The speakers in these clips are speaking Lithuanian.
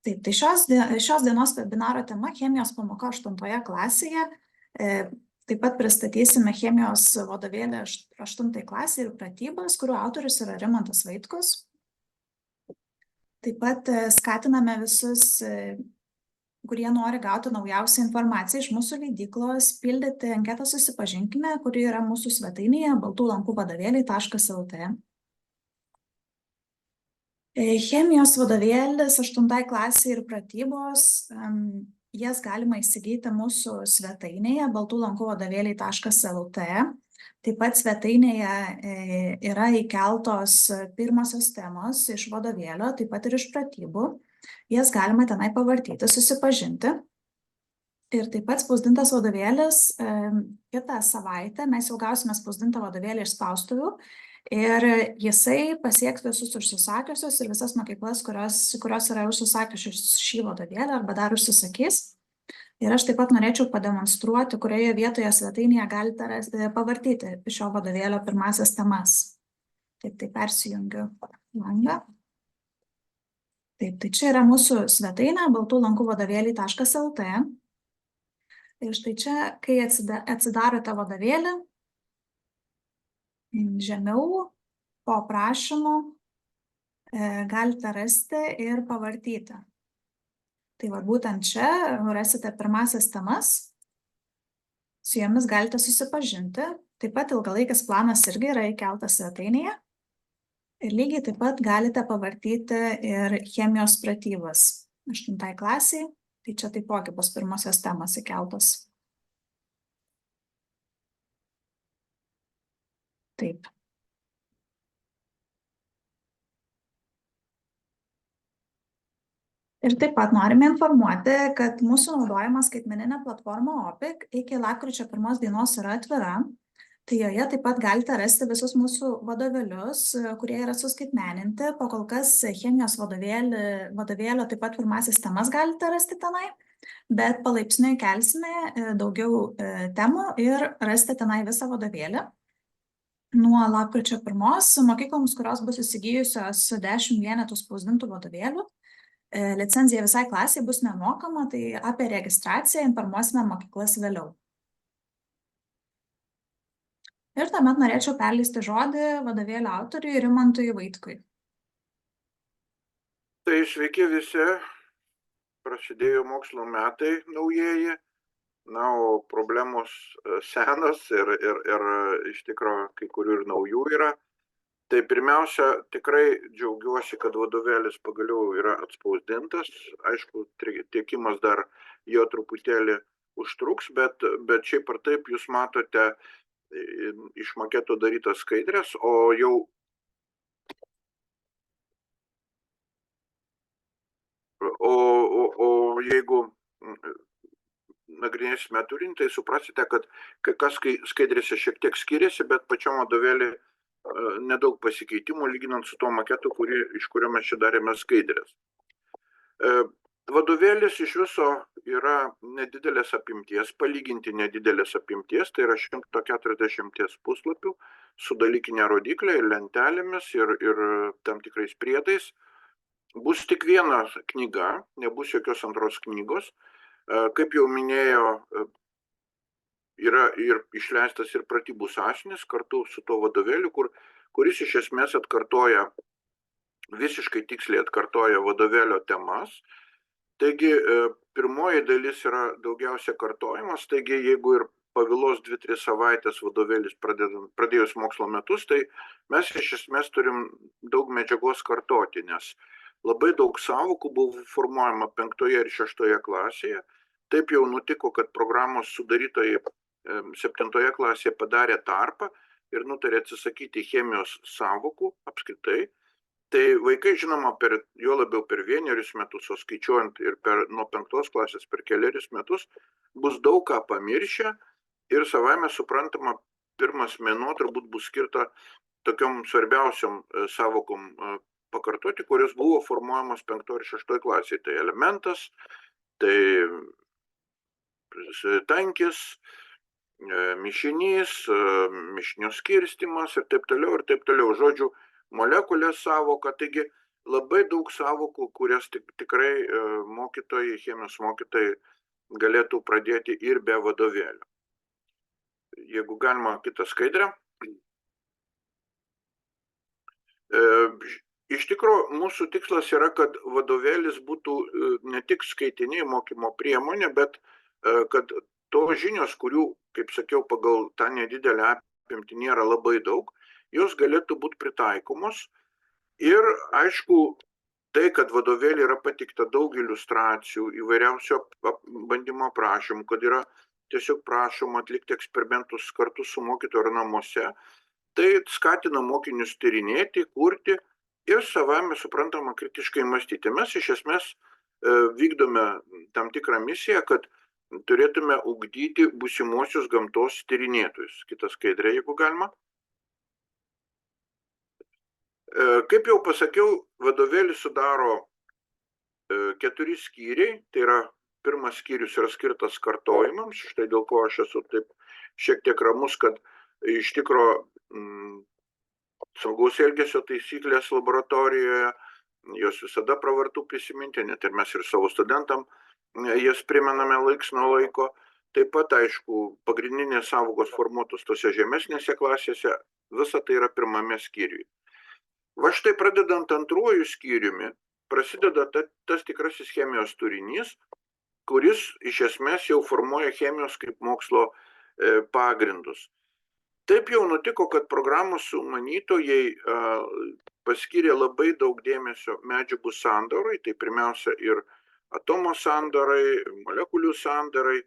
Taip, tai šios dienos webinaro tema chemijos pamoka 8 klasėje. Taip pat pristatysime chemijos vadovėlį 8 klasė ir pratybas, kurių autorius yra Rimantas Vaitkus. Taip pat skatiname visus, kurie nori gauti naujausią informaciją iš mūsų leidyklos, pildyti anketą Susipažinkime, kuri yra mūsų svetainėje baltulankuvadovėliai.lt. Chemijos vadovėlis 8 klasė ir pratybos, jas galima įsigyti mūsų svetainėje baltulankuvadovėliai.lt. Taip pat svetainėje yra įkeltos pirmosios temos iš vadovėlio, taip pat ir iš pratybų. Jas galima tenai pavartyti, susipažinti. Ir taip pat spausdintas vadovėlis, kitą savaitę mes jau gausime spausdintą vadovėlį iš spaustuvių. Ir jisai pasieks visus užsisakiusius ir visas mokyklas, kurios yra užsisakiusios šį vadovėlį arba dar užsisakys. Ir aš taip pat norėčiau pademonstruoti, kurioje vietoje svetainėje galite pavartyti šio vadovėlio pirmasias temas. Taip, tai persijungiu langą. Taip, tai čia yra mūsų svetainė baltulankuvadovėliai.lt. Ir štai čia, kai atsidarote vadovėlį, žemiau po aprašymu galite rasti ir pavartyti. Tai va, būtent čia rasite pirmasias temas, su jomis galite susipažinti. Taip pat ilgalaikis planas irgi yra įkeltas svetainėje. Ir lygiai taip pat galite pavartyti ir chemijos pratybas 8 klasiai. Tai čia taipogi bus pirmosios temas įkeltos. Taip. Ir taip pat norime informuoti, kad mūsų naudojama skaitmeninė platforma OPIC iki lapkričio 1 dienos yra atvira. Tai joje taip pat galite rasti visus mūsų vadovėlius, kurie yra suskaitmeninti. Po kol kas chemijos vadovėlio taip pat pirmasis temas galite rasti tenai, bet palaipsniui kelsime daugiau temų ir rasite tenai visą vadovėlį. Nuo lapkričio 1 mokykloms, kurios bus įsigijusios 10 vienetų spausdintų vadovėlių, licenzija visai klasiai bus nemokama, tai apie registraciją informuosime mokyklas vėliau. Ir tuomet norėčiau perleisti žodį vadovėlio autoriui Rimantui Vaitkui. Tai sveiki visi, prasidėjo mokslo metai naujieji. Na, o problemos senos ir iš tikrųjų kai kurių ir naujų yra. Tai pirmiausia, tikrai džiaugiuosi, kad vadovėlis pagaliau yra atspausdintas. Aišku, tiekimas dar jo truputėlį užtruks, bet šiaip ar taip jūs matote iš maketo darytas skaidrės, o jeigu nagrinėsime turinį, tai suprasite, kad kai kas skaidrėse šiek tiek skiriasi, bet pačiam vadovėlį nedaug pasikeitimų lyginant su tuo maketu, iš kurio mes čia darėme skaidrės. Vadovėlis iš viso yra nedidelės apimties, palyginti nedidelės apimties, tai yra 140 puslapių su dalykinė rodiklė ir lentelėmis ir tam tikrais priedais. Bus tik viena knyga, nebus jokios antros knygos. Kaip jau minėjo, yra ir išleistas ir pratybų sąsiuvinis kartu su tuo vadovėliu, kuris iš esmės visiškai tiksliai atkartoja vadovėlio temas. Taigi, pirmoji dalis yra daugiausia kartojimas, taigi jeigu ir pavėluos 2-3 savaitės vadovėlis pradėjus mokslo metus, tai mes iš esmės turim daug medžiagos kartoti, nes labai daug sąvokų buvo formuojama 5 ir 6 klasėje. Taip jau nutiko, kad programos sudarytojai 7 klasėje padarė tarpą ir nutarė atsisakyti chemijos sąvokų apskritai. Tai vaikai, žinoma, jo labiau per 1 metus, o skaičiuojant ir nuo 5 klasės per kelerius metus, bus daug ką pamiršę ir savaime suprantama, pirmas mėnuo turbūt bus skirta tokiom svarbiausiom sąvokom pakartoti, kurios buvo formuojamos 5 ir 6 klasėje. Tai elementas, tai tankis, mišinys, mišinio skirstymas ir taip toliau. Žodžiu, molekulės sąvoka. Taigi labai daug sąvokų, kurias tikrai mokytojai, chemijos mokytojai galėtų pradėti ir be vadovėlio. Jeigu galima kitą skaidrę. Iš tikrųjų, mūsų tikslas yra, kad vadovėlis būtų ne tik skaitiniai mokymo priemonė, bet kad tos žinios, kurių, kaip sakiau, pagal tą nedidelę apimtį nėra labai daug, jos galėtų būti pritaikomos. Ir aišku, tai, kad vadovėlį yra pateikta daug iliustracijų, įvairiausio bandymo aprašymų, kad yra tiesiog prašoma atlikti eksperimentus kartu su mokytoju ar namuose, tai skatina mokinius tyrinėti, kurti ir savame suprantama kritiškai mąstyti. Mes iš esmės vykdome tam tikrą misiją, kad turėtume ugdyti būsimuosius gamtos tyrinėtojus. Kita skaidrė, jeigu galima. Kaip jau pasakiau, vadovėlį sudaro 4 skyriai, tai yra pirmas skyrius yra skirtas kartojimams, štai dėl ko aš esu taip šiek tiek ramus, kad iš tikro saugaus elgesio taisyklės laboratorijoje, jos visada pravartu prisiminti, net ir mes ir savo studentam jas primename laiks nuo laiko. Taip pat, aišku, pagrindinės sąvokos formuotos tose žemesnėse klasėse, visa tai yra pirmame skyriuje. Va štai pradedant antruoju skyriumi, prasideda tas tikrasis chemijos turinys, kuris iš esmės jau formuoja chemijos kaip mokslo pagrindus. Taip jau nutiko, kad programos sumanytojai paskyrė labai daug dėmesio medžiagų sandarai, tai pirmiausia ir atomo sandarai, molekulių sandarai,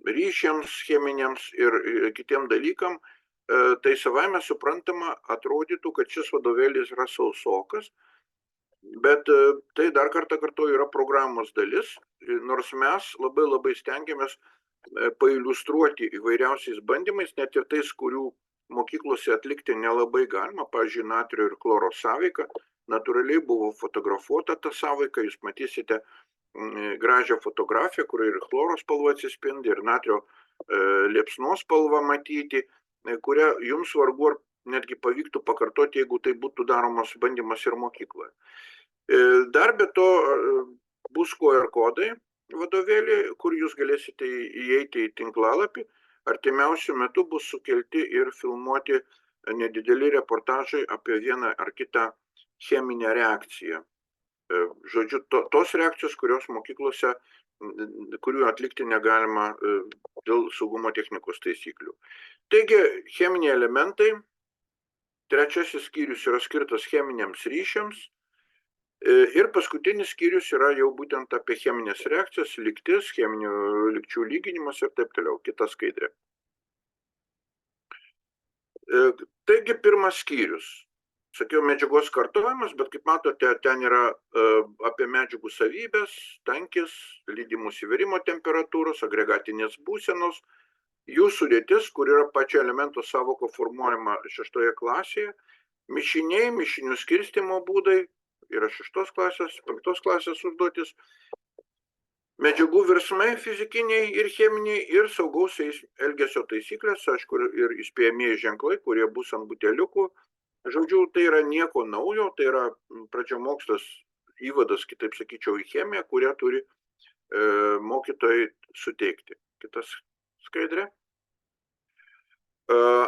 ryšiams cheminiams ir kitiem dalykam. Tai savaime suprantama atrodytų, kad šis vadovėlis yra sausokas, bet tai dar kartą kartuoju yra programos dalis, nors mes labai stengiamės pailiustruoti įvairiausiais bandymais, net ir tais, kurių mokyklose atlikti nelabai galima, pavyzdžiui, natrio ir chloro sąveika, natūraliai buvo fotografuota ta sąveika, jūs matysite gražią fotografiją, kur ir chloro spalva atsispindi, ir natrio liepsnos spalva matyti, kurią jums svarbu ar netgi pavyktų pakartoti, jeigu tai būtų daromas bandymas ir mokykloje. Dar be to bus QR kodai vadovėlį, kur jūs galėsite įeiti į tinklalapį. Artimiausiu metu bus sukelti ir filmuoti nedideli reportažai apie vieną ar kitą cheminę reakciją. Žodžiu, tos reakcijos, kurios mokyklose, kurių atlikti negalima dėl saugumo technikos taisyklių. Taigi, cheminiai elementai, trečiasis skyrius yra skirtas cheminiams ryšiams ir paskutinis skyrius yra jau būtent apie cheminės reakcijas, lygtis, cheminių lygčių lyginimas ir taip toliau. Kita skaidrė. Taigi, pirmas skyrius. Sakiau, medžiagos kartojimas, bet kaip matote, ten yra apie medžiagų savybės, tankis, lydimų įvirimo temperatūros, agregatinės būsenos, jų sudėtis, kur yra pačio elemento sąvoko formuojama 6 klasėje, mišiniai, mišinių skirstymo būdai, yra 6 klasės, 5 klasės užduotis, medžiagų virsmai fizikiniai ir cheminiai ir saugaus elgesio taisyklės, aišku, ir įspėjamieji ženklai, kurie bus ant buteliukų. Žodžiu, tai yra nieko naujo, tai yra pradžiamokslas įvadas, kitaip sakyčiau, į chemiją, kurią turi mokytojai suteikti. Kitas skaidrė.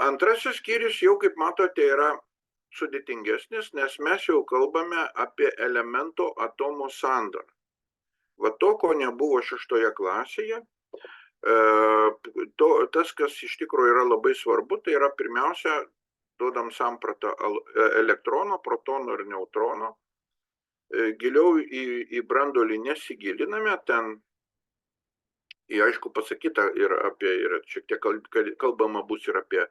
Antrasis skyrius jau, kaip matote, yra sudėtingesnis, nes mes jau kalbame apie elemento atomo sandarą. Va to, ko nebuvo 6 klasėje, tas, kas iš tikrųjų yra labai svarbu, tai yra pirmiausia, duodam sampratą elektrono, protono ir neutrono. Giliau į branduolį nesigiliname, ten, aišku, pasakyta ir šiek tiek kalbama bus ir apie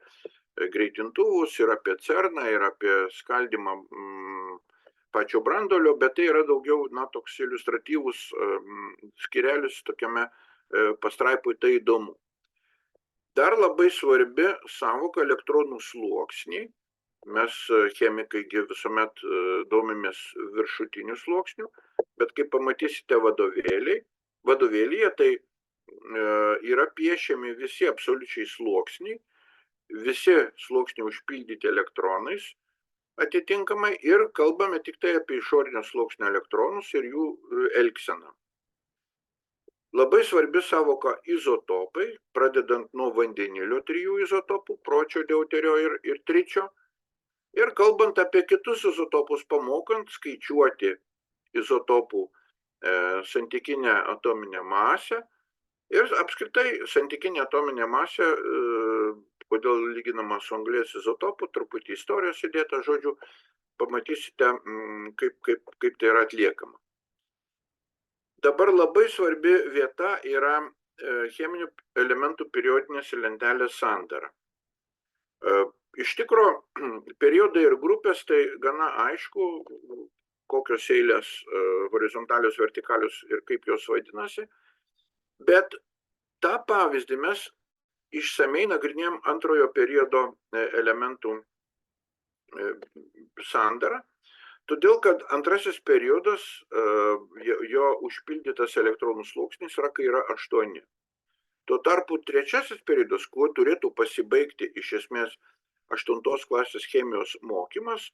greitintuvus, ir apie CERNą, ir apie skaldymą pačio branduolio, bet tai yra daugiau, toks iliustratyvus skirelis tokiame pastraipui, tai įdomu. Dar labai svarbi sąvoka elektronų sluoksniai. Mes, chemikai, visuomet domimės viršutinių sluoksnių, bet kaip pamatysite vadovėlyje, tai yra piešiami visi absoliučiai sluoksniai, visi sluoksniai užpildyti elektronais, atitinkamai ir kalbame tik tai apie išorinio sluoksnio elektronus ir jų elgseną. Labai svarbi savoka izotopai, pradedant nuo vandenilio 3 izotopų, pročio, deuterio ir tričio. Ir kalbant apie kitus izotopus pamokant, skaičiuoti izotopų santykinę atominę masę ir apskritai santykinė atominė masė, kodėl lyginama su anglies izotopu, truputį istorijos įdėta, žodžiu, pamatysite, kaip tai yra atliekama. Dabar labai svarbi vieta yra cheminių elementų periodinės lentelės sandara. Iš tikro, periodai ir grupės tai gana aišku, kokios eilės horizontalios, vertikalios ir kaip jos vadinasi, bet tą pavyzdį mes išsamei nagrinėjom antrojo periodo elementų sandarą, todėl kad antrasis periodas, jo užpildytas elektronų sluoksnis yra, kai yra 8. Tuo tarpu trečiasis periodas, kuo turėtų pasibaigti iš esmės 8 klasės chemijos mokymas,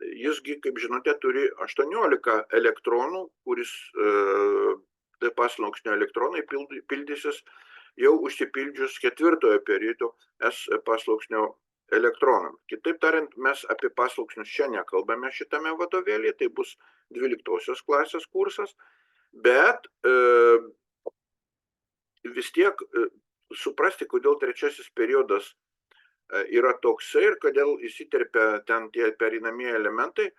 jisgi, kaip žinote, turi 18 elektronų, kuris D pasluoksnio elektronai pildysis jau užsipildžius 4 periodo S pasluoksnio elektronam. Kitaip tariant, mes apie pasluoksnius čia nekalbame šitame vadovėlyje, tai bus 12 klasės kursas, bet vis tiek suprasti, kodėl trečiasis periodas yra toksai ir kodėl įsiterpia ten tie pereinamieji elementai,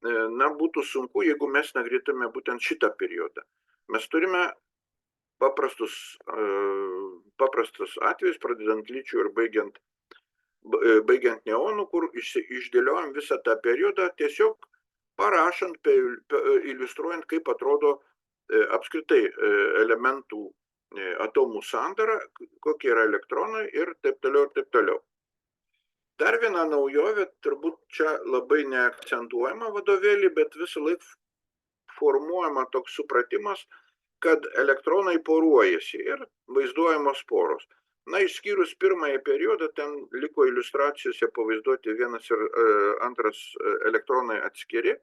būtų sunku, jeigu mes nagrinėtume būtent šitą periodą. Mes turime paprastus atvejus, pradedant lyčių ir baigiant neonų, kur išdėliojam visą tą periodą, tiesiog parašant, iliustruojant, kaip atrodo apskritai elementų atomų sandara, kokie yra elektronai ir taip toliau ir taip toliau. Dar viena naujovė, turbūt čia labai neakcentuojama vadovėlį, bet visą laiką formuojama toks supratimas, kad elektronai poruojasi ir vaizduojamos poros. Išskyrus pirmąjį periodą, ten liko iliustracijose pavaizduoti vienas ir antras elektronai atskiri,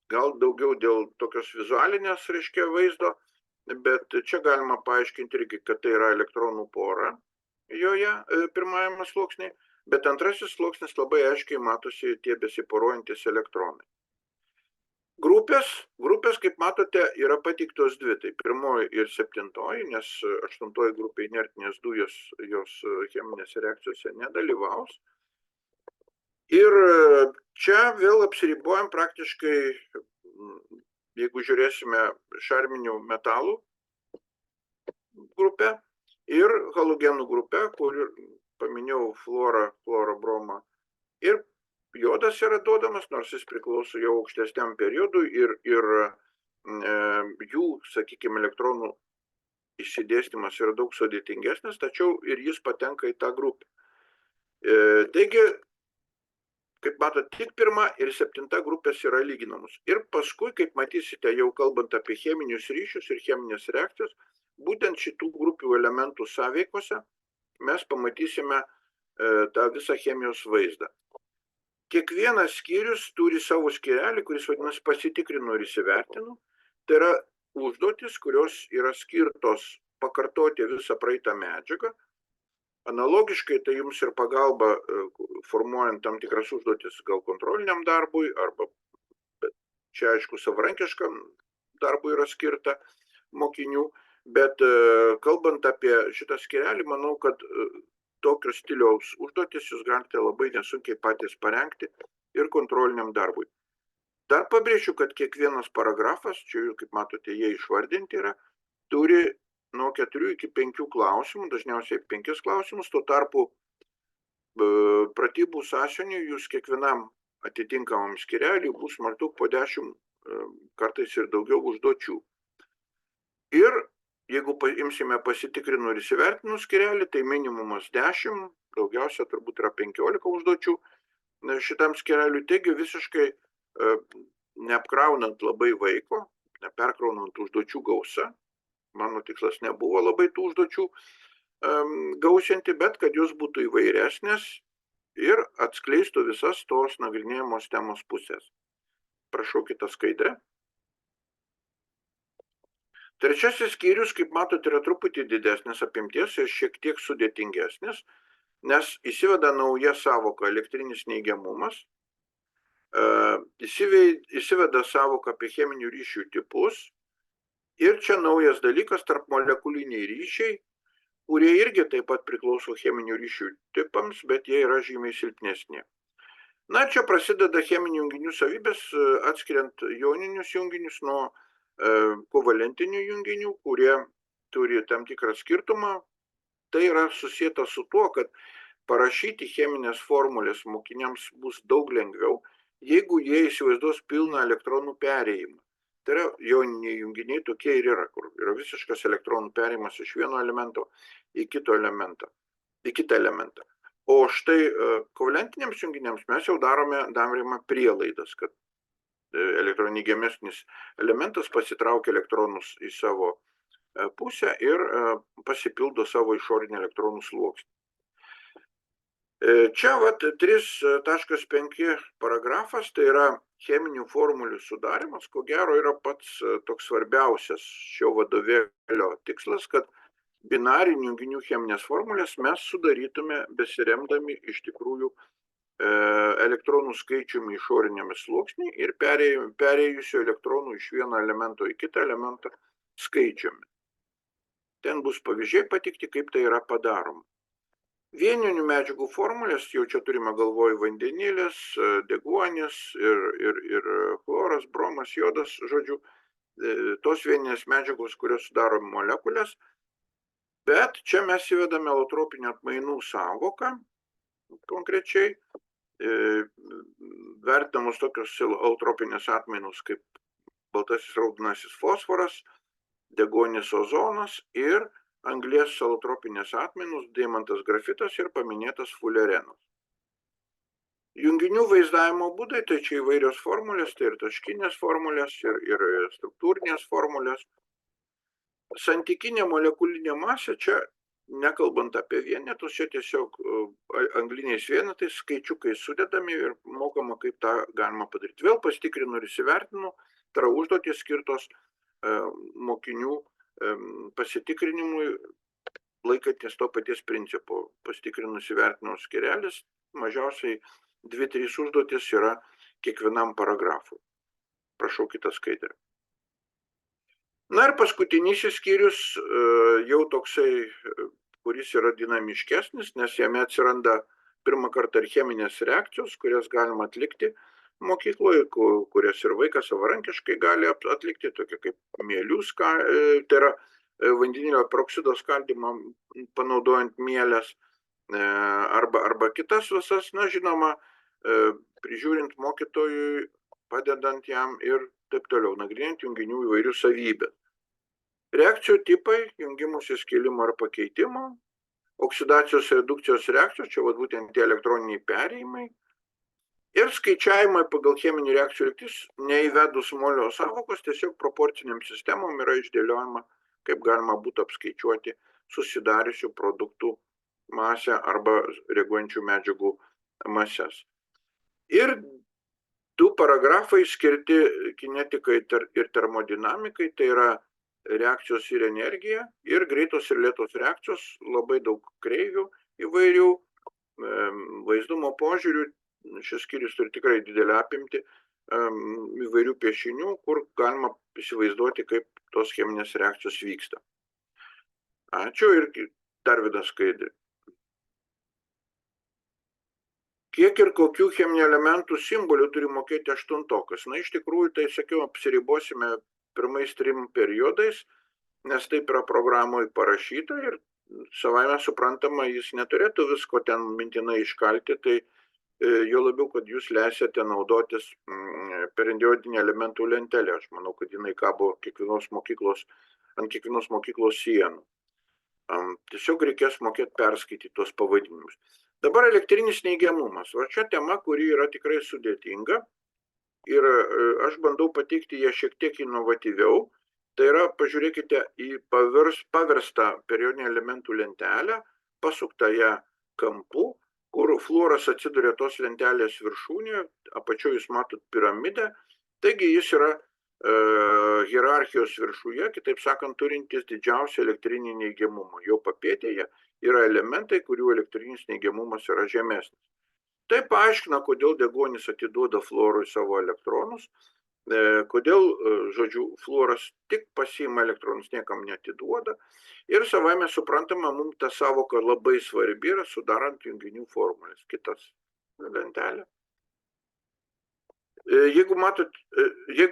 gal daugiau dėl tokios vizualinės, reiškia, vaizdo, bet čia galima paaiškinti irgi, kad tai yra elektronų pora joje pirmajame sluoksnėje, bet antrasis sluoksnis labai aiškiai matosi tie besiporuojantis elektronai. Grupės, kaip matote, yra pateiktos dvi, tai 1 ir 7, nes 8 grupė inertinės dujos jos cheminėse reakcijose nedalyvaus. Ir čia vėl apsiribojam praktiškai, jeigu žiūrėsime, šarminių metalų grupę ir halogenų grupę, kur paminėjau fluorą, bromą. Ir jodas yra duodamas, nors jis priklauso jau aukštesniam periodui ir jų, sakykime, elektronų išsidėstymas yra daug sudėtingesnis, tačiau ir jis patenka į tą grupę. Taigi, kaip matote, tik 1 ir 7 grupės yra lyginamos. Ir paskui, kaip matysite, jau kalbant apie cheminius ryšius ir cheminės reakcijas, būtent šitų grupių elementų sąveikose mes pamatysime tą visą chemijos vaizdą. Kiekvienas skyrius turi savo skyrelį, kuris vadinasi pasitikrinu ir įsivertinu. Tai yra užduotis, kurios yra skirtos pakartoti visą praeitą medžiagą. Analogiškai tai jums ir pagalba formuojant tam tikras užduotis gal kontroliniam darbui, arba čia aišku savarankiškam darbui yra skirta mokinių. Bet kalbant apie šitą skyrelį, manau, kad tokio stiliaus užduotis jūs galite labai nesunkiai patys parengti ir kontroliniam darbui. Dar pabrėšiu, kad kiekvienas paragrafas, čia kaip matote, jie išvardinti yra, turi nuo 4 iki 5 klausimų, dažniausiai 5 klausimus, tuo tarpu pratybų sąsiuviny jūs kiekvienam atitinkamam skyreliui bus maždaug po 10, kartais ir daugiau užduočių. Ir jeigu imsime pasitikrinu ir įsivertinu skyrelį, tai minimumas 10, daugiausia turbūt yra 15 užduočių šitam skyreliui. Taigi visiškai neapkraunant labai vaiko, neperkraunant užduočių gausa. Mano tikslas nebuvo labai tų užduočių gausinti, bet kad jos būtų įvairesnės ir atskleistų visas tos nagrinėjamos temos pusės. Prašau kitą skaidrę. Trečiasis skyrius, kaip matot, yra truputį didesnis apimties ir šiek tiek sudėtingesnis, nes įsiveda nauja savoka elektrinis neigiamumas, įsiveda savoka apie cheminių ryšių tipus ir čia naujas dalykas tarp molekuliniai ryšiai, kurie irgi taip pat priklauso cheminių ryšių tipams, bet jie yra žymiai silpnesni. Na, čia prasideda cheminių junginių savybės, atskiriant joninius junginius nuo kovalentinių junginių, kurie turi tam tikrą skirtumą. Tai yra susieta su tuo, kad parašyti cheminės formulės mokiniams bus daug lengviau, jeigu jie įsivaizduos pilną elektronų perėjimą. Tai yra joniniai junginiai tokie ir yra, kur yra visiškas elektronų perėjimas iš vieno elemento į kitą elementą. O štai kovalentiniams junginiams mes jau darome prielaidas, kad elektroneigiamesnis elementas pasitraukia elektronus į savo pusę ir pasipildo savo išorinį elektronų sluoksnį. Čia 3.5 paragrafas, tai yra cheminių formulių sudarimas, ko gero yra pats toks svarbiausias šio vadovėlio tikslas, kad binarinių junginių cheminės formulės mes sudarytume besiremdami iš tikrųjų elektronų skaičiumi išoriniame sluoksnį ir perėjusių elektronų iš vieno elemento į kitą elementą skaičiumi. Ten bus pavyzdžiai patikti, kaip tai yra padaroma. Vieninių medžiagų formulės, jau čia turime galvoj vandenilis, deguonis ir chloras, bromas, jodas, žodžiu, tos vieninės medžiagos, kurios sudaro molekulės, bet čia mes įvedame alotropinių atmainų sąvoką, konkrečiai, vertinamos tokios alotropinės atmainos kaip baltasis raudonasis fosforas, deguonis ozonas ir anglies alotropinės atmainos deimantas grafitas ir paminėtas fulerenas. Junginių vaizdavimo būdai, tai čia įvairios formulės, tai ir taškinės formulės, ir struktūrinės formulės. Santykinė molekulinė masė, čia nekalbant apie vienetus, čia tiesiog angliniais vienetais skaičiukai sudedami ir mokama, kaip tą galima padaryti. Vėl pasitikrinu ir įsivertinu, tai yra užduotys skirtos mokinių pasitikrinimui, laikantis to paties principo. Pasitikrinus įvertinus skyrelis, mažiausiai 2-3 užduotys yra kiekvienam paragrafui. Prašau kitą skaidrę. Na ir paskutinysis skyrius jau toksai, kuris yra dinamiškesnis, nes jame atsiranda pirmą kartą ir cheminės reakcijos, kurias galima atlikti mokykloje, kurias ir vaikas savarankiškai gali atlikti, tokia kaip mielių, tai yra vandenilio peroksido skaldymą panaudojant mieles arba kitas visas, na žinoma, prižiūrint mokytojui, padedant jam ir taip toliau, nagrinėjant junginių įvairių savybės. Reakcijų tipai, jungimuose skilimo ar pakeitimo, oksidacijos redukcijos reakcijos, čia būtent tie elektroniniai perėjimai, ir skaičiavimai pagal cheminių reakcijų lygtis, neįvedus molio sąvokos, tiesiog proporciniam sistemom yra išdėliojama, kaip galima būtų apskaičiuoti susidariusių produktų masę arba reaguojančių medžiagų mases. Ir 2 paragrafai skirti kinetikai ir termodinamikai, tai yra reakcijos ir energija, ir greitos ir lėtos reakcijos, labai daug kreivių įvairių, vaizdumo požiūrių, šis skyrius turi tikrai didelę apimtį, įvairių piešinių, kur galima įsivaizduoti, kaip tos cheminės reakcijos vyksta. Ačiū ir dar vieną skaidrį. Kiek ir kokių cheminių elementų simbolių turi mokėti aštuntokas? Na, iš tikrųjų, tai sakiau, apsiribosime pirmais 3 periodais, nes taip yra programoje parašyta ir savaime suprantama, jis neturėtų visko ten mintinai iškalti, tai jo labiau, kad jūs leisite naudotis periodinę elementų lentelę. Aš manau, kad jinai kabo ant kiekvienos mokyklos sienų. Tiesiog reikės mokėti perskaityti tuos pavadinimus. Dabar elektrinis neigiamumas. Va čia tema, kuri yra tikrai sudėtinga ir aš bandau pateikti ją šiek tiek inovatyviau. Tai yra, pažiūrėkite į paverstą periodinę elementų lentelę, pasuktą ją kampu, kur fluoras atsiduria tos lentelės viršūnėje, apačioje jūs matot piramidę, taigi jis yra hierarchijos viršuje, kitaip sakant, turintis didžiausią elektrinį neigiamumą. Jo papėdėje yra elementai, kurių elektrinis neigiamumas yra žemesnis. Tai paaiškina, kodėl deguonis atiduoda fluorui savo elektronus, kodėl, žodžiu, fluoras tik pasiima elektronus, niekam neatiduoda. Ir savame suprantama, mums ta savoka labai svarbi yra sudarant junginių formulės. Kitas lentelė. Jeigu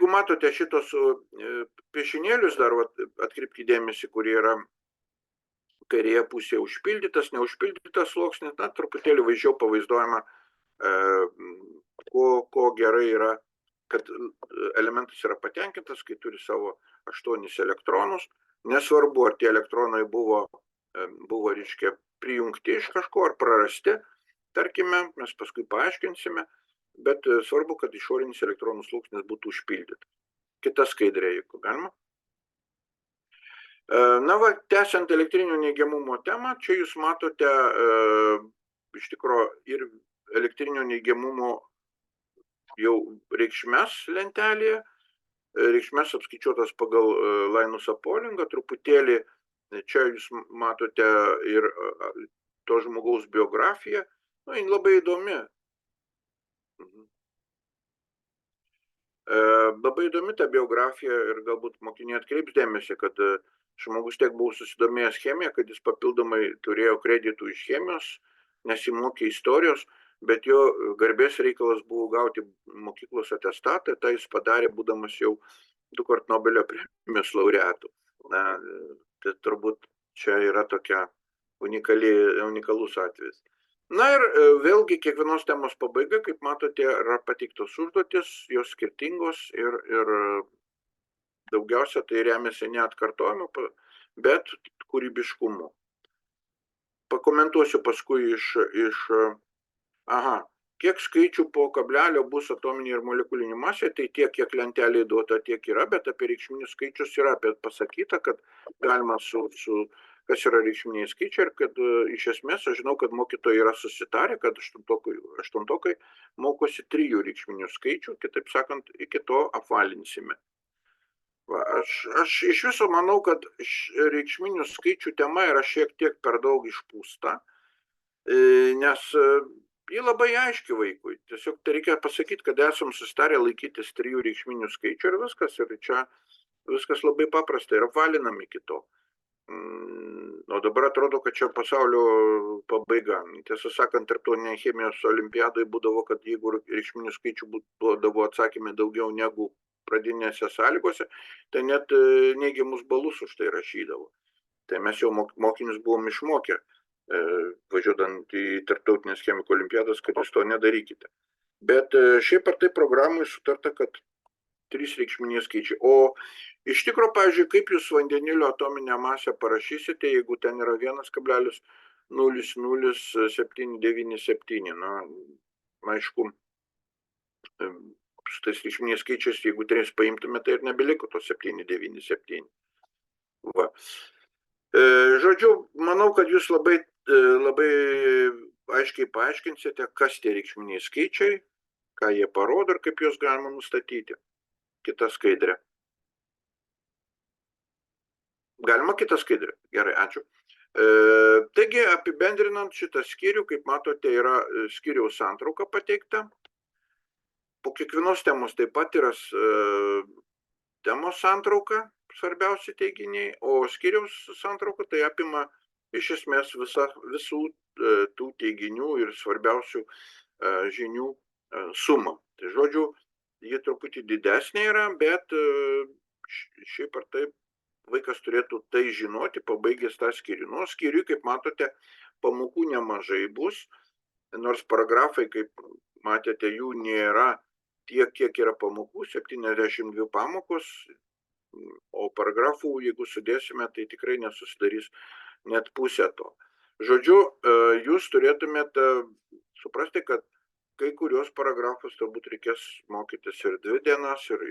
matote šitos piešinėlius, dar atkreipkite dėmesį, kurie yra kairėje pusėje užpildytas, neužpildytas sluoksnis, truputėlį vaizdžiau pavaizduojama, ko gerai yra, kad elementas yra patenkintas, kai turi savo 8 elektronus. Nesvarbu, ar tie elektronai buvo reiškia, prijungti iš kažko ar prarasti, tarkime, mes paskui paaiškinsime, bet svarbu, kad išorinis elektronų sluoksnis būtų užpildytas. Kita skaidrė, jeigu galima. Tęsiant elektrinio neigiamumo temą, čia jūs matote iš tikrųjų ir elektrinio neigiamumo jau reikšmes lentelėje, reikšmes apskaičiuotas pagal Linusą Paulingą, truputėlį čia jūs matote ir to žmogaus biografiją, jin labai įdomi. Labai įdomi ta biografija ir galbūt mokiniai atkreips dėmesį, kad žmogus tiek buvo susidomėjęs chemiją, kad jis papildomai turėjo kreditų iš chemijos, nesimokė istorijos, bet jo garbės reikalas buvo gauti mokyklos atestatą, tai jis padarė, būdamas jau 2 kart Nobelio premijos laureatų. Tai turbūt čia yra tokia unikalus atvejis. Ir vėlgi kiekvienos temos pabaiga, kaip matote, yra pateiktos užduotis, jos skirtingos ir daugiausia tai remiasi ne atkartojimu, bet kūrybiškumu. Pakomentuosiu paskui kiek skaičių po kablelio bus atominė ir molekulinė masė, tai tiek, kiek lentelėje duota, tiek yra, bet apie reikšminius skaičius yra pasakyta, kad galima kas yra reikšminiai skaičiai ir kad iš esmės aš žinau, kad mokytojai yra susitarę, kad aštuntokai mokosi 3 reikšminių skaičių, kitaip sakant, iki to apvalinsime. Aš iš viso manau, kad reikšminių skaičių tema yra šiek tiek per daug išpūsta, nes ji labai aiški vaikui. Tiesiog tai reikia pasakyti, kad esam susitarę laikytis 3 reikšminių skaičių ir viskas. Ir čia viskas labai paprasta ir apvalinam iki to. O dabar atrodo, kad čia pasaulio pabaiga. Tiesą sakant, tarptautinėje chemijos olimpiadoje būdavo, kad jeigu reikšminių skaičių būdavo atsakymai daugiau negu pradinėse sąlygose, tai net neigiamus balus už tai rašydavo. Tai mes jau mokinius buvom išmokę, važiuodant į tarptautinės chemikų olimpiadas, kad jūs to nedarykite. Bet šiaip ar tai programai sutarta, kad 3 reikšminiai skaičiai. O iš tikro, pavyzdžiui, kaip jūs vandenilio atominę masę parašysite, jeigu ten yra 1,00797. Aišku, su tais reikšminiais skaičiais, jeigu 3 paimtume, tai ir nebeliko to 797. Žodžiu, manau, kad jūs labai aiškiai paaiškinsite, kas tie reikšminiai skaičiai, ką jie parodo ir kaip juos galima nustatyti. Kita skaidrė. Galima kita skaidrė? Gerai, ačiū. Taigi, apibendrinant šitą skyrių, kaip matote, yra skyriaus santrauka pateikta. Po kiekvienos temos taip pat yra temos santrauka, svarbiausi teiginiai, o skyriaus santrauka tai apima iš esmės visų tų teiginių ir svarbiausių žinių sumą. Tai žodžiu, ji truputį didesnė yra, bet šiaip ar taip vaikas turėtų tai žinoti, pabaigęs tą skyrių. Nuo skyrių, kaip matote, pamokų nemažai bus, nors paragrafai, kaip matėte, jų nėra tiek, kiek yra pamokų, 72 pamokos, o paragrafų, jeigu sudėsime, tai tikrai nesusidarys net pusę to. Žodžiu, jūs turėtumėte suprasti, kad kai kurios paragrafus turbūt reikės mokytis ir 2 dienas, ir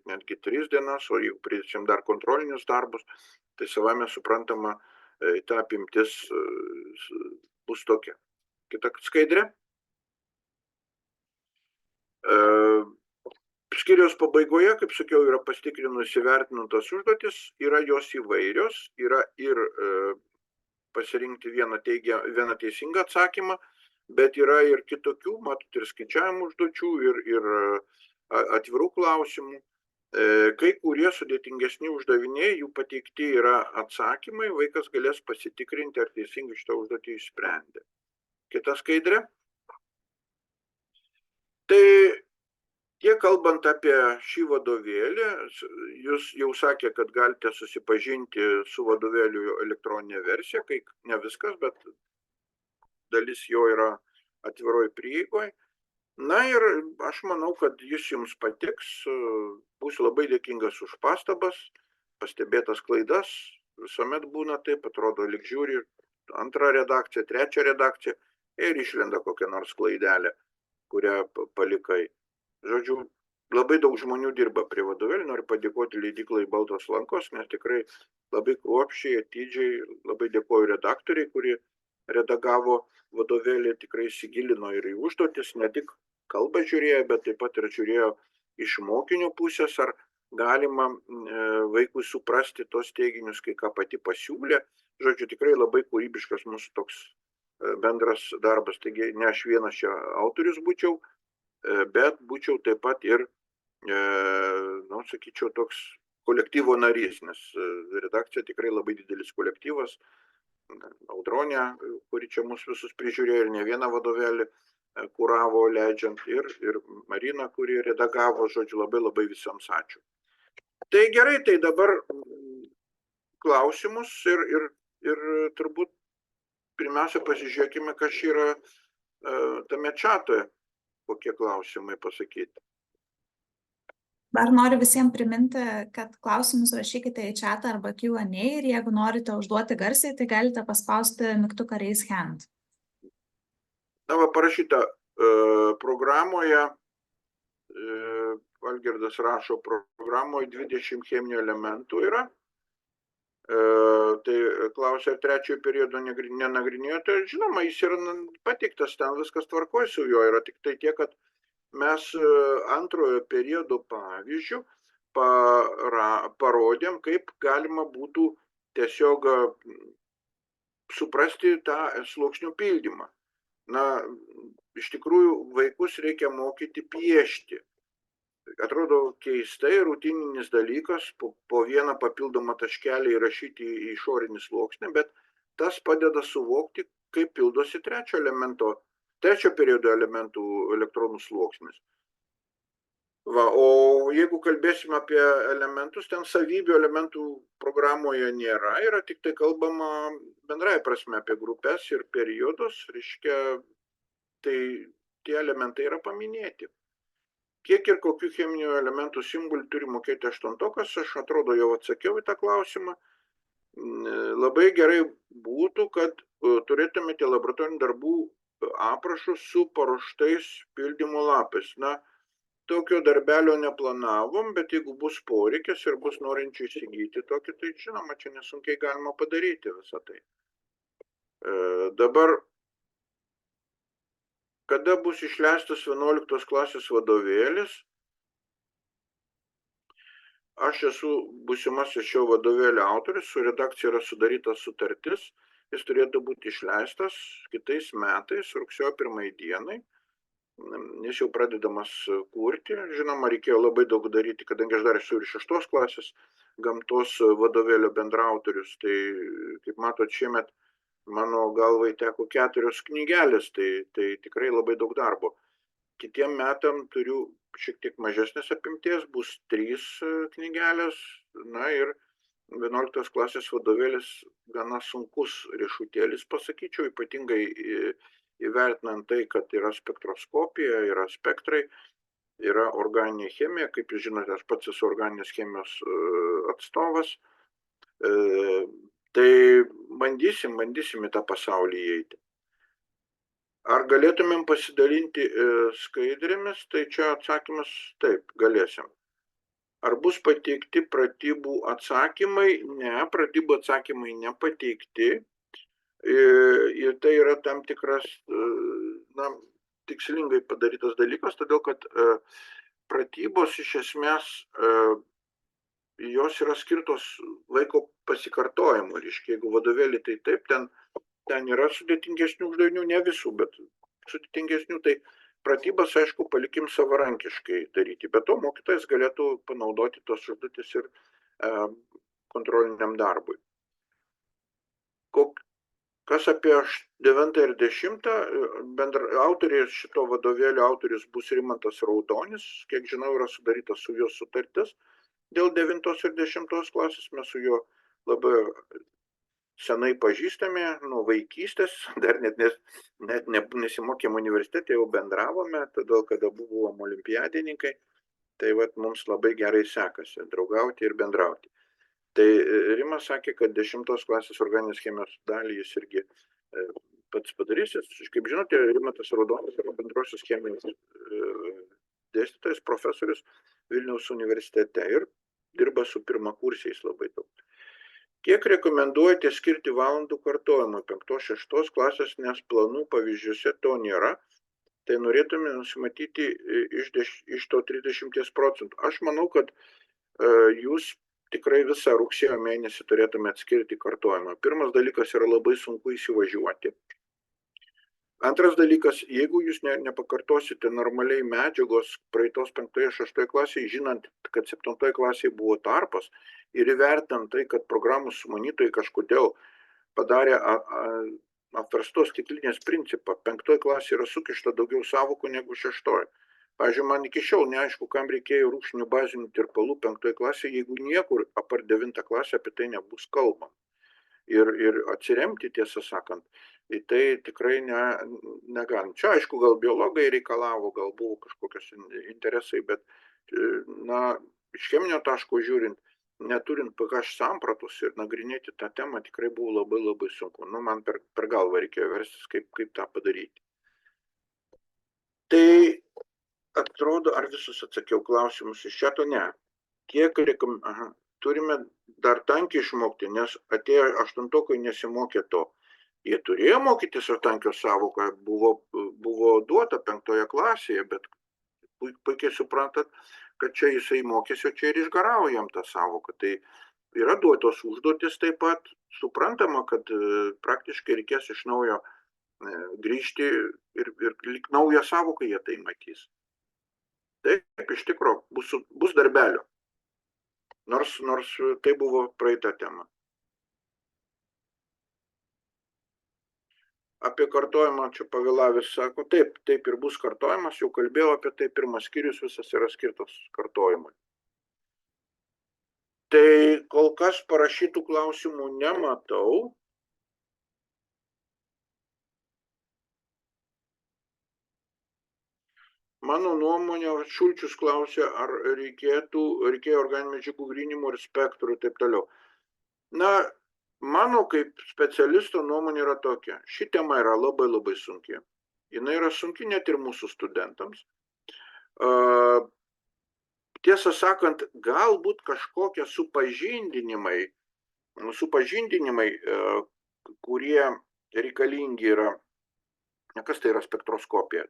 netgi 3 dienas, o jeigu pridėsim dar kontrolinius darbus, tai savame suprantama, ta apimtis bus tokia. Kita skaidrė. Skyriaus pabaigoje, kaip sakiau, yra pasitikrinus įvertintos užduotis, yra jos įvairios, yra ir pasirinkti vieną teisingą atsakymą, bet yra ir kitokių, matot, ir skaičiavimų užduočių, ir atvirų klausimų. Kai kurie sudėtingesni uždaviniai, jų pateikti yra atsakymai, vaikas galės pasitikrinti, ar teisingai šitą užduotį išsprendė. Kita skaidrė. Tai tiek kalbant apie šį vadovėlį, jūs jau sakė, kad galite susipažinti su vadovėliu elektroninė versija, kai ne viskas, bet dalis jo yra atviroj prieigoj. Na ir aš manau, kad jis jums patiks, būsiu labai dėkingas už pastabas, pastebėtas klaidas, visuomet būna taip, atrodo, lyg žiūri antrą redakciją, trečią redakciją ir išlenda kokia nors klaidelė, kurią palikai. Žodžiu, labai daug žmonių dirba prie vadovėlį, noriu padėkoti leidyklai Baltos lankos, nes tikrai labai kruopščiai, atidžiai, labai dėkoju redaktoriai, kuri redagavo vadovėlį, tikrai įsigilino ir į užduotis, ne tik kalbą žiūrėjo, bet taip pat ir žiūrėjo iš mokinių pusės, ar galima vaikui suprasti tos teiginius, kai ką pati pasiūlė. Žodžiu, tikrai labai kūrybiškas mūsų toks bendras darbas, taigi ne aš vienas čia autorius būčiau, bet būčiau taip pat ir, sakyčiau, toks kolektyvo narys, nes redakcija tikrai labai didelis kolektyvas, Audronė, kuri čia mus visus prižiūrėjo ir ne vieną vadovėlį kuravo leidžiant, ir Marina, kuri redagavo, žodžiu, labai visiems ačiū. Tai gerai, tai dabar klausimus ir turbūt pirmiausia pasižiūrėkime, kas yra tame čatoje, kokie klausimai pasakyti. Dar noriu visiems priminti, kad klausimus rašykite į chatą arba Q&A ir jeigu norite užduoti garsiai, tai galite paspausti mygtuką Raise Hand. Na, va, parašyta programoje, Algirdas rašo, programoje 20 cheminių elementų yra. Tai klausia, ar trečiojo periodo nenagrinėjote. Žinoma, jis yra pateiktas, ten viskas tvarkoj su juo, yra tik tai tiek, kad mes antrojo periodo pavyzdžių parodėm, kaip galima būtų tiesiog suprasti tą sluoksnių pildymą. Na, iš tikrųjų, vaikus reikia mokyti piešti. Atrodo keistai, rutininis dalykas, po vieną papildomą taškelį įrašyti į išorinį sluoksnį, bet tas padeda suvokti, kaip pildosi trečio periodo elementų elektronų sluoksnis. Va, o jeigu kalbėsime apie elementus, ten savybių elementų programoje nėra, yra tik tai kalbama bendrai prasme apie grupės ir periodus, reiškia, tai tie elementai yra paminėti. Kiek ir kokių cheminių elementų simbolių turi mokėti aštuntokas, aš atrodo jau atsakiau į tą klausimą. Labai gerai būtų, kad turėtumėte laboratorinių darbų aprašus su paruoštais pildymo lapais. Na, tokio darbelio neplanavom, bet jeigu bus poreikis ir bus norinčių įsigyti tokį, tai žinoma, čia nesunkiai galima padaryti visą tai. Dabar, kada bus išleistas 11 klasės vadovėlis, aš esu būsimasis šio vadovėlio autoris, su redakcija yra sudaryta sutartis, jis turėtų būti išleistas kitais metais, rugsėjo 1 dienai, jis jau pradedamas kurti, žinoma, reikėjo labai daug daryti, kadangi aš dar esu ir 6 klasės gamtos vadovėlio bendraautorius, tai, kaip matot, šiemet mano galvai teko 4 knygelės, tai tikrai labai daug darbo. Kitiem metam turiu šiek tiek mažesnės apimties, bus 3 knygelės, na ir 11 klasės vadovėlis gana sunkus riešutėlis, pasakyčiau, ypatingai įvertinant tai, kad yra spektroskopija, yra spektrai, yra organinė chemija, kaip jūs žinote, aš pats esu organinės chemijos atstovas. Tai bandysim į tą pasaulį įeiti. Ar galėtumėm pasidalinti skaidrėmis, tai čia atsakymas taip, galėsim. Ar bus pateikti pratybų atsakymai? Ne, pratybų atsakymai nepateikti. Ir tai yra tam tikras, na, tikslingai padarytas dalykas, todėl kad pratybos iš esmės jos yra skirtos laiko pasikartojimui. Reiškia, jeigu vadovėlį, tai taip, ten yra sudėtingesnių uždavinių, ne visų, bet sudėtingesnių, tai pratybas, aišku, palikim savarankiškai daryti. Bet to mokytojas galėtų panaudoti tos užduotis ir kontroliniam darbui. Kas apie 9 ir 10, autorius šito vadovėlio autorius bus Rimantas Raudonis, kiek žinau, yra sudarytas su juo sutartis. Dėl 9 ir 10 klasės mes su juo labai senai pažįstame, nuo vaikystės, dar net nesimokėm universitete, jau bendravome, todėl kad abu buvom olimpiadininkai, tai vat mums labai gerai sekasi draugauti ir bendrauti. Tai Rimas sakė, kad 10 klasės organinės chemijos dalį jis irgi pats padarys. Kaip žinote, Rimantas Raudonis yra bendrosios chemijos dėstytojas, profesorius Vilniaus universitete ir dirba su pirmakursiais labai daug. Kiek rekomenduojate skirti valandų kartojimui 5-6 klasės, nes planų pavyzdžiuose to nėra, tai norėtume nusimatyti iš to 30%. Aš manau, kad jūs tikrai visą rugsėjo mėnesį turėtume atskirti kartojimą. Pirmas dalykas yra labai sunku įsivažiuoti. Antras dalykas, jeigu jūs nepakartosite normaliai medžiagos praeitos 5-6 klasėje, žinant, kad 7 klasėje buvo tarpas ir įvertinant tai, kad programų sumanytojai kažkodėl padarė apverstos stiklinės principą, 5 klasėje yra sukišta daugiau sąvokų negu 6. Pavyzdžiui, man iki šiol neaišku, kam reikėjo rūgštinių bazinių tirpalų 5 klasėje, jeigu niekur apart 9 klasę apie tai nebus kalbama. Ir atsiremti, tiesą sakant, į tai tikrai negalim. Čia, aišku, gal biologai reikalavo, gal buvo kažkokios interesai, bet, na, iš cheminio taško žiūrint, neturint pH sampratos ir nagrinėti tą temą, tikrai buvo labai labai sunku. Nu, man per galvą reikėjo verstis, kaip tą padaryti. Tai atrodo, ar visus atsakiau klausimus iš čia, to ne. Kiek turime dar tankiai išmokti, nes atėjo 8-okai nesimokė to. Jie turėjo mokytis ar tankio sąvoką, buvo duota 5 klasėje, bet puikiai suprantat, kad čia jisai mokėsi, o čia ir išgaravo jam tą sąvoką. Tai yra duotos užduotis taip pat, suprantama, kad praktiškai reikės iš naujo grįžti ir lyg naują sąvoką jie tai matys. Taip, iš tikro, bus darbelio. Nors tai buvo praeita tema. Apie kartojimą čia pavėlavęs sako, taip ir bus kartojimas, jau kalbėjau apie tai, pirmas skyrius visas yra skirtas kartojimui. Tai kol kas parašytų klausimų nematau. Mano nuomonė, Šulčius klausė, ar reikėjo organinių medžiagų gryninimo ir spektrų ir taip toliau. Na, mano kaip specialisto nuomonė yra tokia. Ši tema yra labai labai sunki. Jinai yra sunki net ir mūsų studentams. Tiesą sakant, galbūt kažkokie supažindinimai, kurie reikalingi yra, kas tai yra spektroskopija,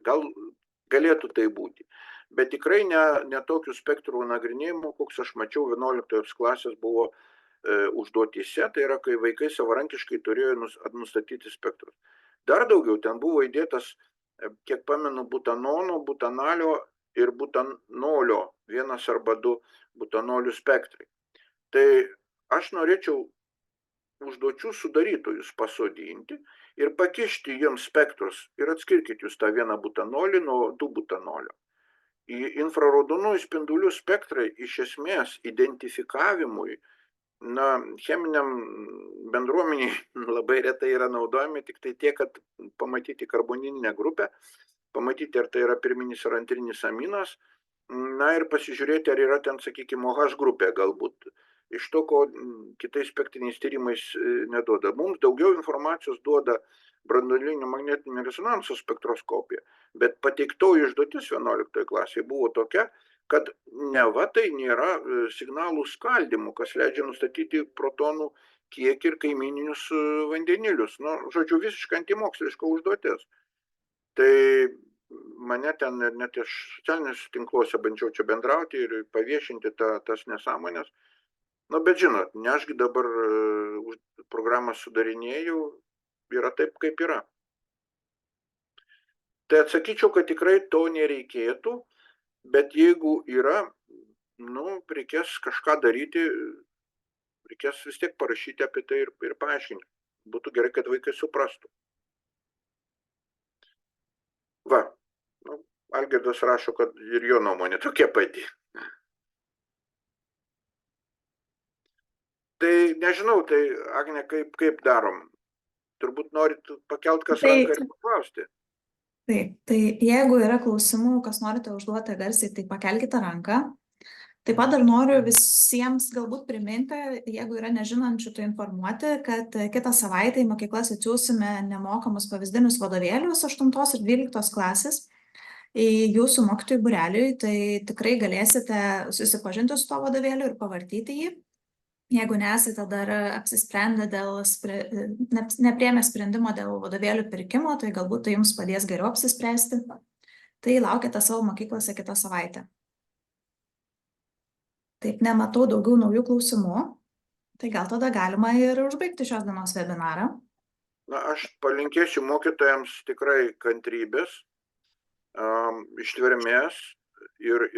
galėtų tai būti, bet tikrai ne tokių spektrų nagrinėjimų, koks aš mačiau 11 klasės buvo užduotyse, tai yra, kai vaikai savarankiškai turėjo nustatyti spektrus. Dar daugiau, ten buvo įdėtas, kiek pamenu, butanono, butanalio ir butanolio, 1 arba 2 butanolių spektrai. Tai aš norėčiau užduočių sudarytojus pasodinti ir pakišti jiems spektrus ir atskirkite jūs tą 1 butanolį nuo 2 butanolio. Infraraudonųjų spindulių spektrai iš esmės identifikavimui, cheminiam bendruomeniai labai retai yra naudojami, tik tai tiek, kad pamatyti karboninę grupę, pamatyti, ar tai yra pirminis ar antrinis aminas, ir pasižiūrėti, ar yra ten, sakykime, OH grupė galbūt. Iš to, ko kitais spektriniais tyrimais neduoda. Mums daugiau informacijos duoda branduolinio magnetinio rezonanso spektroskopija, bet pateiktoji užduotis 11 klasėje buvo tokia, kad neva tai nėra signalų skaldymų, kas leidžia nustatyti protonų kiekį ir kaimininius vandenilius. Nu, žodžiu, visiškai antimoksliška užduotis. Tai mane ten net iš socialiniuose tinkluose bandžiau čia bendrauti ir paviešinti tas nesąmonės. Nu, bet žinot, ne ašgi dabar programą sudarinėjau, yra taip, kaip yra. Tai atsakyčiau, kad tikrai to nereikėtų, bet jeigu yra, nu, reikės kažką daryti, reikės vis tiek parašyti apie tai ir paaiškinti. Būtų gerai, kad vaikai suprastų. Va, nu, Algirdas rašo, kad ir jo nuomonė tokia pati. Tai nežinau, tai Agne, kaip darom? Turbūt norit pakelt kas ranką ir paklausti. Taip, tai jeigu yra klausimų, kas norite užduoti garsiai, tai pakelkite ranką. Taip pat dar noriu visiems galbūt priminti, jeigu yra nežinančių, tai informuoti, kad kitą savaitę į mokyklas atsiųsime nemokamus pavyzdinius vadovėlius 8 ir 12 klasės į jūsų mokytojų būreliui, tai tikrai galėsite susipažinti su to vadovėliu ir pavartyti jį. Jeigu nesate dar apsisprendę nepriėmę sprendimo dėl vadovėlių pirkimo, tai galbūt tai jums padės geriau apsispręsti. Tai laukite savo mokyklose kitą savaitę. Taip, nematau daugiau naujų klausimų, tai gal tada galima ir užbaigti šios dienos webinarą. Na, aš palinkėsiu mokytojams tikrai kantrybės, ištvermės ir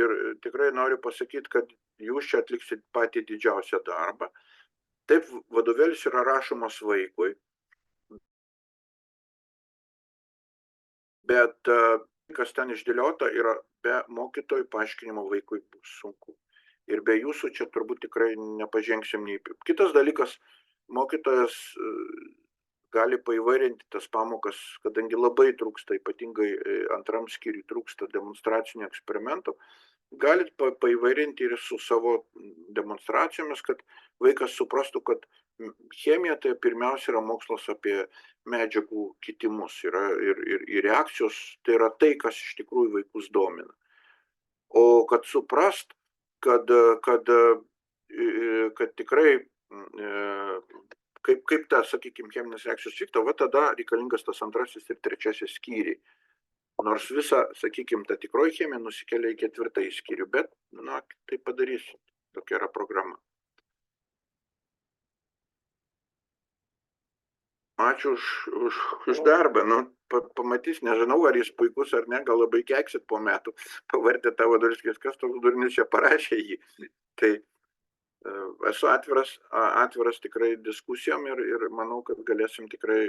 tikrai noriu pasakyti, kad jūs čia atliksit patį didžiausią darbą. Taip, vadovėlis yra rašomas vaikui, bet kas ten išdėliota yra be mokytojų paaiškinimo vaikui bus sunku. Ir be jūsų čia turbūt tikrai nepažengsim nei. Kitas dalykas, mokytojas gali paįvairinti tas pamokas, kadangi labai trūksta, ypatingai antram skyriui trūksta demonstracinių eksperimentų, galit paįvairinti ir su savo demonstracijomis, kad vaikas suprastų, kad chemija tai pirmiausia yra mokslas apie medžiagų kitimus ir reakcijos, tai yra tai, kas iš tikrųjų vaikus domina. O kad suprast, kad tikrai kaip ta, sakykime, cheminės reakcijos vyksta, va tada reikalingas tas antrasis ir trečiasis skyriai. Nors visa, sakykime, ta tikroji chemija nusikelia į 4 skyrių, bet, na, tai padarysiu. Tokia yra programa. Ačiū už darbą. Nu, pamatys, nežinau, ar jis puikus ar ne, gal labai keksit po metų. Pavartė tavo durskis, kas toks durnis čia parašė jį. Tai esu atviras tikrai diskusijom ir manau, kad galėsim tikrai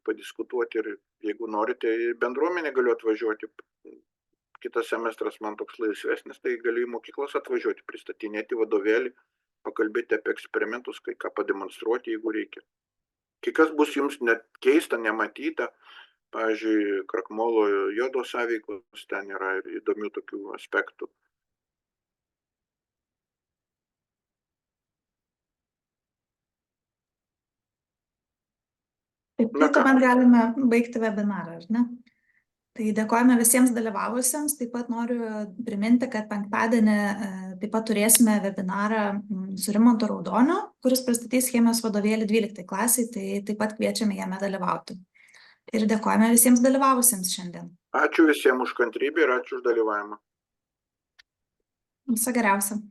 padiskutuoti ir jeigu norite, į bendruomenę galiu atvažiuoti. Kitas semestras man toks laisvesnis, tai galiu į mokyklas atvažiuoti, pristatinėti vadovėlį, pakalbėti apie eksperimentus, kai ką pademonstruoti, jeigu reikia. Kai kas bus jums net keista, nematyta, pavyzdžiui, krakmolo jodo sąveikos, ten yra įdomių tokių aspektų. Taip, tai tuomet galime baigti webinarą, ar ne? Tai dėkojame visiems dalyvavusiems. Taip pat noriu priminti, kad penktadienį taip pat turėsime webinarą su Rimantu Raudoniu, kuris pristatys chemijos vadovėlį 12 klasiai, tai taip pat kviečiame jame dalyvauti. Ir dėkojame visiems dalyvavusiems šiandien. Ačiū visiems už kantrybę ir ačiū už dalyvavimą. Viso geriausio.